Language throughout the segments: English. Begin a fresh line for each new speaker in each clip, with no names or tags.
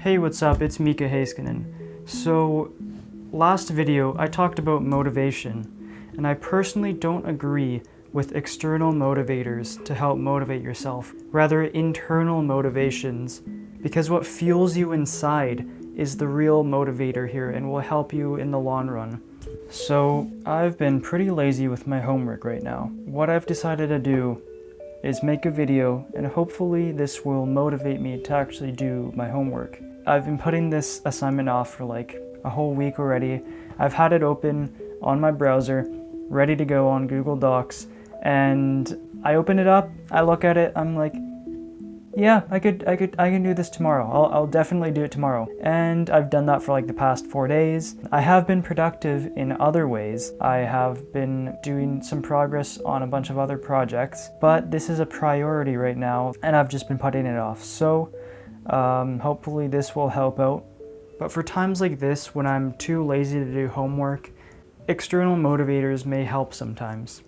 Hey, what's up? It's Mika Heiskanen. So, last video I talked about motivation, and I personally don't agree with external motivators to help motivate yourself, rather internal motivations, because what fuels you inside is the real motivator here and will help you in the long run. So, I've been pretty lazy with my homework right now. What I've decided to do is make a video, and hopefully this will motivate me to actually do my homework. I've been putting this assignment off for like a whole week already. I've had it open on my browser, ready to go on Google Docs, and I open it up, I look at it, I'm like, yeah, I can do this tomorrow. I'll definitely do it tomorrow. And I've done that for like the past 4 days. I have been productive in other ways. I have been doing some progress on a bunch of other projects, but this is a priority right now, and I've just been putting it off. So hopefully this will help out. But for times like this, when I'm too lazy to do homework, external motivators may help sometimes.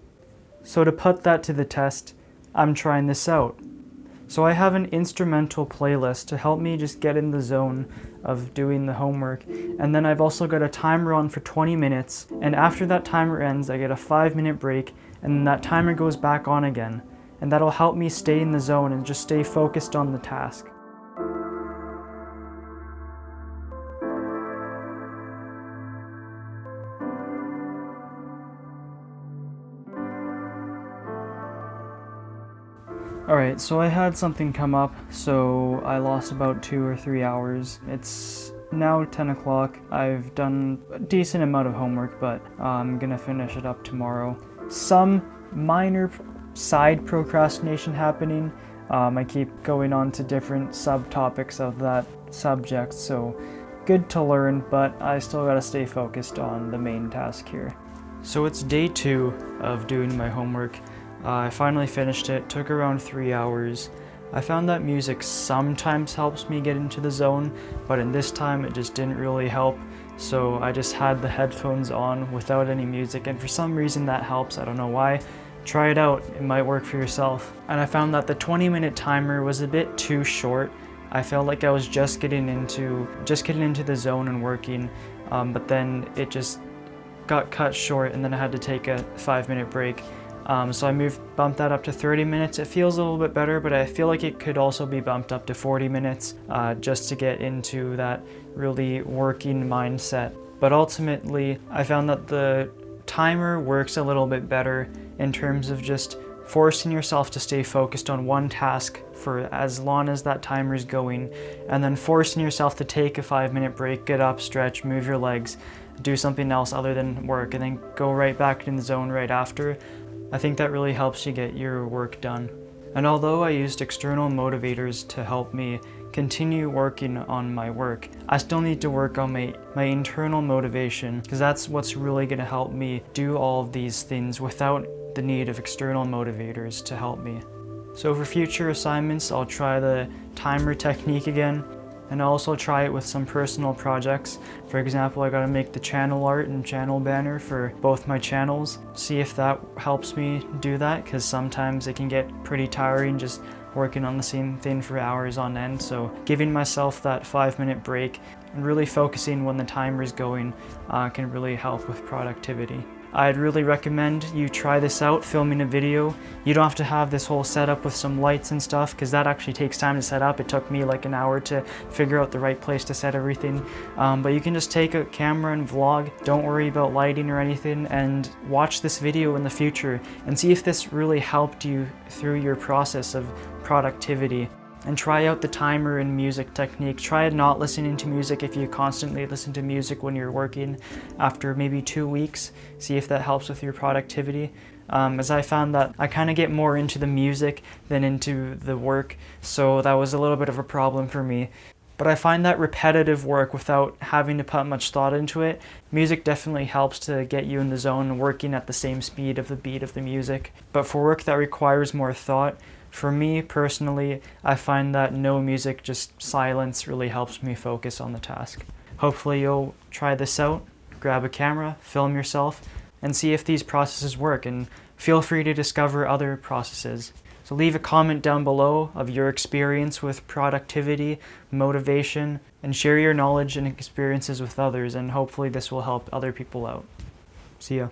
So to put that to the test, I'm trying this out. So I have an instrumental playlist to help me just get in the zone of doing the homework. And then I've also got a timer on for 20 minutes. And after that timer ends, I get a 5-minute break, and then that timer goes back on again. And that'll help me stay in the zone and just stay focused on the task. Alright, so I had something come up, so I lost about 2 or 3 hours. It's now 10 o'clock. I've done a decent amount of homework, but I'm gonna finish it up tomorrow. Some minor side procrastination happening. I keep going on to different subtopics of that subject, so good to learn, but I still gotta stay focused on the main task here. So it's day 2 of doing my homework. I finally finished it, took around 3 hours. I found that music sometimes helps me get into the zone, but in this time it just didn't really help. So I just had the headphones on without any music, and for some reason that helps, I don't know why. Try it out, it might work for yourself. And I found that the 20-minute timer was a bit too short. I felt like I was just getting into the zone and working, but then it just got cut short, and then I had to take a 5-minute break. So I bumped that up to 30 minutes. It feels a little bit better, but I feel like it could also be bumped up to 40 minutes just to get into that really working mindset. But ultimately, I found that the timer works a little bit better in terms of just forcing yourself to stay focused on one task for as long as that timer is going, and then forcing yourself to take a 5-minute break, get up, stretch, move your legs, do something else other than work, and then go right back in the zone right after. I think that really helps you get your work done. And although I used external motivators to help me continue working on my work, I still need to work on my internal motivation, because that's what's really going to help me do all of these things without the need of external motivators to help me. So for future assignments, I'll try the timer technique again, and I'll also try it with some personal projects. For example, I gotta make the channel art and channel banner for both my channels. See if that helps me do that, because sometimes it can get pretty tiring just working on the same thing for hours on end. So giving myself that 5-minute break and really focusing when the timer is going can really help with productivity. I'd really recommend you try this out, filming a video. You don't have to have this whole setup with some lights and stuff, because that actually takes time to set up. It took me like an hour to figure out the right place to set everything. But you can just take a camera and vlog. Don't worry about lighting or anything, and watch this video in the future and see if this really helped you through your process of productivity. And try out the timer and music technique. Try not listening to music if you constantly listen to music when you're working after maybe 2 weeks. See if that helps with your productivity. As I found that I kind of get more into the music than into the work, so that was a little bit of a problem for me. But I find that repetitive work without having to put much thought into it, music definitely helps to get you in the zone, working at the same speed of the beat of the music. But for work that requires more thought, for me personally, I find that no music, just silence, really helps me focus on the task. Hopefully you'll try this out, grab a camera, film yourself, and see if these processes work, and feel free to discover other processes. So leave a comment down below of your experience with productivity, motivation, and share your knowledge and experiences with others, and hopefully this will help other people out. See ya.